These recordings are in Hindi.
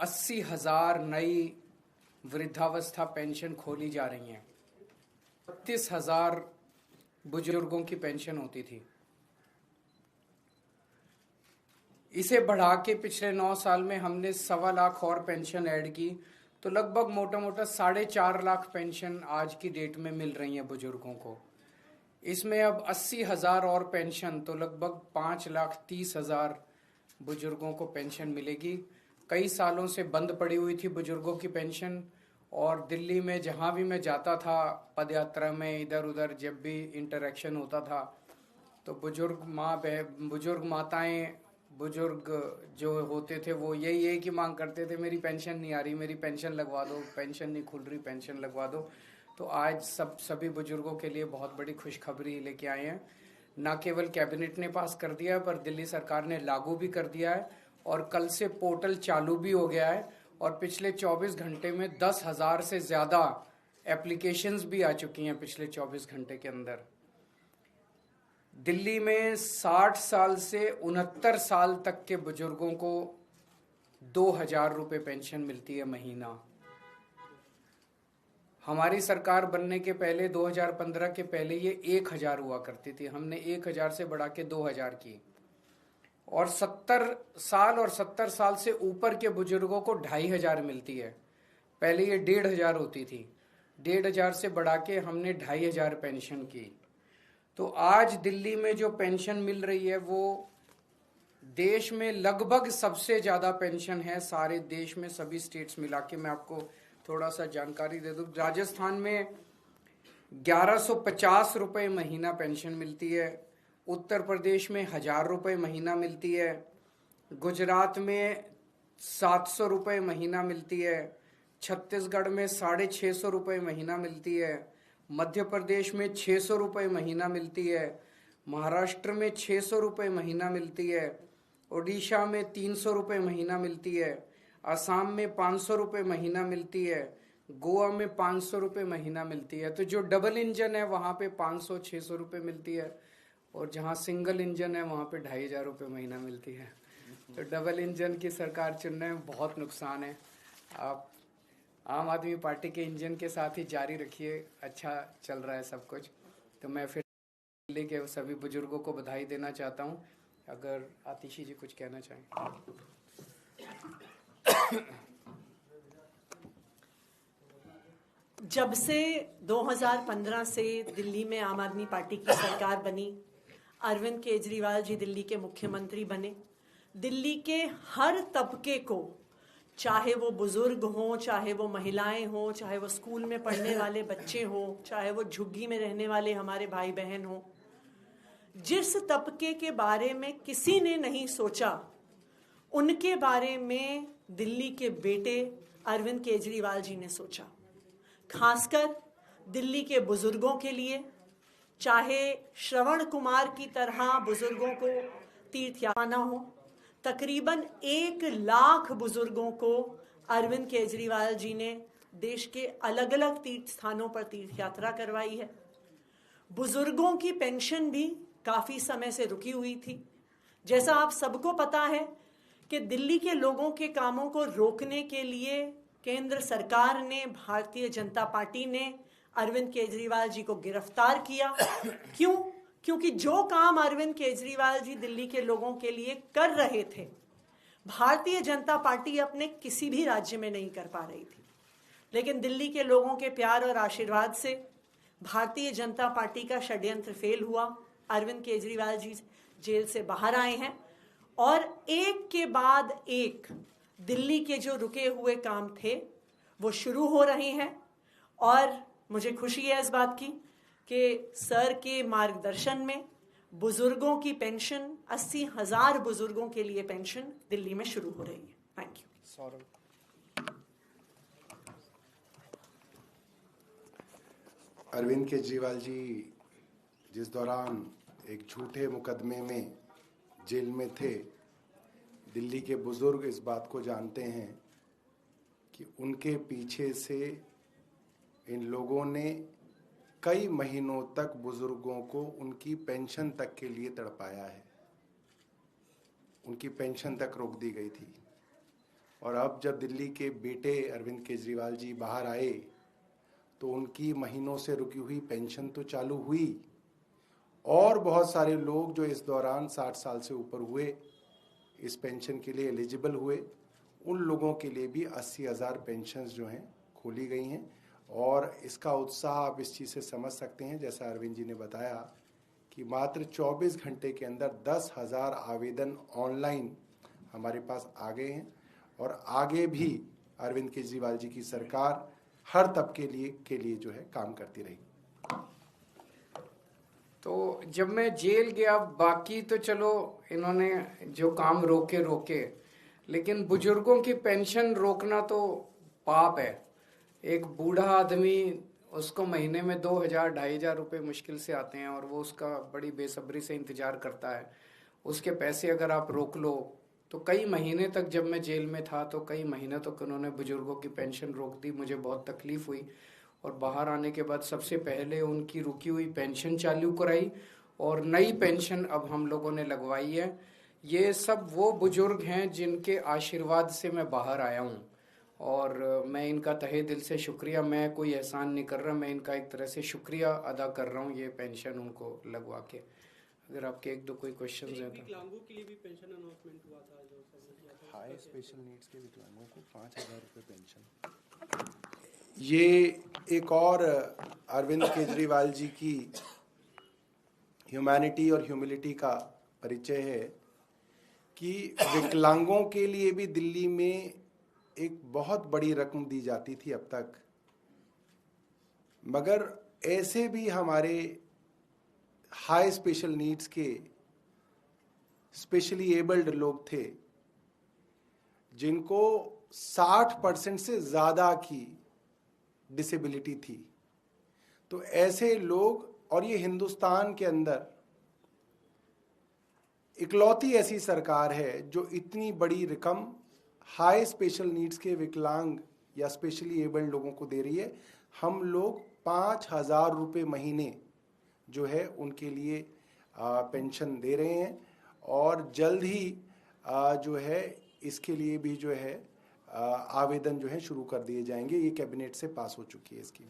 80,000 नई वृद्धावस्था पेंशन खोली जा रही हैं। 32,000 बुजुर्गों की पेंशन होती थी। इसे बढ़ा के पिछले 9 साल में हमने 1.25 लाख और पेंशन ऐड की, तो लगभग मोटा मोटा 4.5 लाख पेंशन आज की डेट में मिल रही है बुजुर्गों को। इसमें अब 80,000 और पेंशन, तो लगभग 5,30,000 बुजुर्गों को पेंशन मिलेगी। कई सालों से बंद पड़ी हुई थी बुजुर्गों की पेंशन, और दिल्ली में जहां भी मैं जाता था पदयात्रा में, इधर उधर जब भी इंटरेक्शन होता था, तो बुजुर्ग माताएं, बुजुर्ग जो होते थे वो यही की मांग करते थे, मेरी पेंशन नहीं आ रही, मेरी पेंशन लगवा दो, पेंशन नहीं खुल रही, पेंशन लगवा दो। तो आज सभी बुजुर्गों के लिए बहुत बड़ी खुशखबरी लेके आए हैं। न केवल कैबिनेट ने पास कर दिया है, पर दिल्ली सरकार ने लागू भी कर दिया है, और कल से पोर्टल चालू भी हो गया है, और पिछले 24 घंटे में 10,000 से ज्यादा एप्लीकेशंस भी आ चुकी हैं पिछले 24 घंटे के अंदर। दिल्ली में 60 साल से 69 साल तक के बुजुर्गों को 2,000 रुपये पेंशन मिलती है महीना। हमारी सरकार बनने के पहले 2015 के पहले ये 1,000 हुआ करती थी। हमने 1,000 से बढ़ा के 2,000 की, और 70 साल और 70 साल से ऊपर के बुजुर्गों को 2,500 मिलती है। पहले ये 1,500 होती थी। 1,500 से बढ़ा के हमने 2,500 पेंशन की। तो आज दिल्ली में जो पेंशन मिल रही है वो देश में लगभग सबसे ज्यादा पेंशन है, सारे देश में सभी स्टेट्स मिला के। मैं आपको थोड़ा सा जानकारी दे दूं। राजस्थान में 1,150 रुपये महीना पेंशन मिलती है, उत्तर प्रदेश में 1,000 रुपये महीना मिलती है, गुजरात में 700 रुपये महीना मिलती है, छत्तीसगढ़ में 650 रुपये महीना मिलती है, मध्य प्रदेश में 600 रुपये महीना मिलती है, महाराष्ट्र में 600 रुपये महीना मिलती है, उड़ीसा में 300 रुपये महीना मिलती है, असम में 500 रुपये महीना मिलती है, गोवा में 500 रुपये महीना मिलती है। तो जो डबल इंजन है वहाँ पे 500-600 रुपये मिलती है, और जहाँ सिंगल इंजन है वहाँ पे 2,500 रुपये महीना मिलती है। तो डबल इंजन की सरकार चुनने में बहुत नुकसान है। आप आम आदमी पार्टी के इंजन के साथ ही जारी रखिए, अच्छा चल रहा है सब कुछ। तो मैं फिर दिल्ली के सभी बुजुर्गों को बधाई देना चाहता हूँ। अगर आतिशी जी कुछ कहना चाहें। जब से 2015 से दिल्ली में आम आदमी पार्टी की सरकार बनी, अरविंद केजरीवाल जी दिल्ली के मुख्यमंत्री बने, दिल्ली के हर तबके को, चाहे वो बुजुर्ग हों, चाहे वो महिलाएं हों, चाहे वो स्कूल में पढ़ने वाले बच्चे हों, चाहे वो झुग्गी में रहने वाले हमारे भाई बहन हों, जिस तबके के बारे में किसी ने नहीं सोचा, उनके बारे में दिल्ली के बेटे अरविंद केजरीवाल जी ने सोचा। खासकर दिल्ली के बुजुर्गों के लिए, चाहे श्रवण कुमार की तरह बुजुर्गों को तीर्थ यात्रा हो, तकरीबन 1 लाख बुजुर्गों को अरविंद केजरीवाल जी ने देश के अलग अलग तीर्थ स्थानों पर तीर्थ यात्रा करवाई है। बुजुर्गों की पेंशन भी काफी समय से रुकी हुई थी। जैसा आप सबको पता है कि दिल्ली के लोगों के कामों को रोकने के लिए केंद्र सरकार ने, भारतीय जनता पार्टी ने अरविंद केजरीवाल जी को गिरफ्तार किया। क्यों? क्योंकि जो काम अरविंद केजरीवाल जी दिल्ली के लोगों के लिए कर रहे थे, भारतीय जनता पार्टी अपने किसी भी राज्य में नहीं कर पा रही थी। लेकिन दिल्ली के लोगों के प्यार और आशीर्वाद से भारतीय जनता पार्टी का षड्यंत्र फेल हुआ। अरविंद केजरीवाल जी जेल से बाहर आए हैं, और एक के बाद एक दिल्ली के जो रुके हुए काम थे वो शुरू हो रहे हैं। और मुझे खुशी है इस बात की कि सर के मार्गदर्शन में बुजुर्गों की पेंशन, 80,000 बुजुर्गों के लिए पेंशन दिल्ली में शुरू हो रही है। Thank you. सौरभ। अरविंद केजरीवाल जी जिस दौरान एक झूठे मुकदमे में जेल में थे, दिल्ली के बुजुर्ग इस बात को जानते हैं कि उनके पीछे से इन लोगों ने कई महीनों तक बुजुर्गों को उनकी पेंशन तक के लिए तड़पाया है। उनकी पेंशन तक रोक दी गई थी, और अब जब दिल्ली के बेटे अरविंद केजरीवाल जी बाहर आए तो उनकी महीनों से रुकी हुई पेंशन तो चालू हुई और बहुत सारे लोग जो इस दौरान 60 साल से ऊपर हुए इस पेंशन के लिए एलिजिबल हुए, उन लोगों के लिए भी 80,000 पेंशन्स जो हैं खोली गई हैं। और इसका उत्साह आप इस चीज़ से समझ सकते हैं, जैसा अरविंद जी ने बताया कि मात्र 24 घंटे के अंदर 10,000 आवेदन ऑनलाइन हमारे पास आ गए हैं और आगे भी अरविंद केजरीवाल जी की सरकार हर तबके के लिए जो है काम करती रहेगी। तो जब मैं जेल गया, बाकी तो चलो इन्होंने जो काम रोके, लेकिन बुजुर्गों की पेंशन रोकना तो पाप है। एक बूढ़ा आदमी, उसको महीने में 2,000-2,500 रुपए मुश्किल से आते हैं और वो उसका बड़ी बेसब्री से इंतजार करता है। उसके पैसे अगर आप रोक लो तो कई महीने तक, जब मैं जेल में था तो कई महीने तक उन्होंने बुजुर्गों की पेंशन रोक दी। मुझे बहुत तकलीफ हुई और बाहर आने के बाद सबसे पहले उनकी रुकी हुई पेंशन चालू कराई और नई पेंशन अब हम लोगों ने लगवाई है। ये सब वो बुजुर्ग हैं जिनके आशीर्वाद से मैं बाहर आया हूँ और मैं इनका तहे दिल से शुक्रिया, मैं कोई एहसान नहीं कर रहा, मैं इनका एक तरह से शुक्रिया अदा कर रहा हूँ ये पेंशन उनको लगवा के। अगर आपके एक दो कोई क्वेश्चन हैं तो। विकलांगों के लिए भी पेंशन अनाउंसमेंट हुआ था, जो हाई स्पेशल नीड्स के विकलांगों को 5,000 रुपये पेंशन, ये एक और अरविंद केजरीवाल जी की ह्यूमैनिटी और ह्यूमिलिटी का परिचय है कि विकलांगों के लिए भी दिल्ली में एक बहुत बड़ी रकम दी जाती थी अब तक, मगर ऐसे भी हमारे हाई स्पेशल नीड्स के स्पेशली एबल्ड लोग थे जिनको 60% से ज़्यादा की डिसेबिलिटी थी। तो ऐसे लोग, और ये हिंदुस्तान के अंदर इकलौती ऐसी सरकार है जो इतनी बड़ी रकम हाई स्पेशल नीड्स के विकलांग या स्पेशली एबल्ड लोगों को दे रही है। हम लोग 5,000 रुपये महीने जो है उनके लिए पेंशन दे रहे हैं और जल्द ही जो है इसके लिए भी जो है आवेदन जो है शुरू कर दिए जाएंगे। ये कैबिनेट से पास हो चुकी है स्कीम।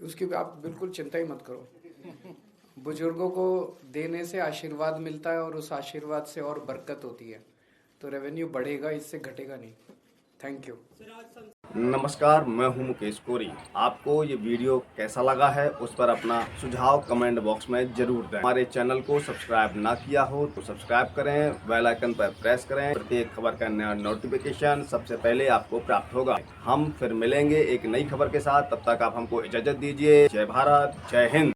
उसकी आप बिल्कुल चिंता ही मत करो। बुजुर्गों को देने से आशीर्वाद मिलता है और उस आशीर्वाद से और बरकत होती है, तो रेवेन्यू बढ़ेगा, इससे घटेगा नहीं। Thank you. नमस्कार, मैं हूं मुकेश कोरी। आपको ये वीडियो कैसा लगा है उस पर अपना सुझाव कमेंट बॉक्स में जरूर दें। हमारे चैनल को सब्सक्राइब ना किया हो तो सब्सक्राइब करें, बेल आइकन पर प्रेस करें। प्रत्येक खबर का नया नोटिफिकेशन सबसे पहले आपको प्राप्त होगा। हम फिर मिलेंगे एक नई खबर के साथ, तब तक आप हमको इजाजत दीजिए। जय भारत, जय हिंद।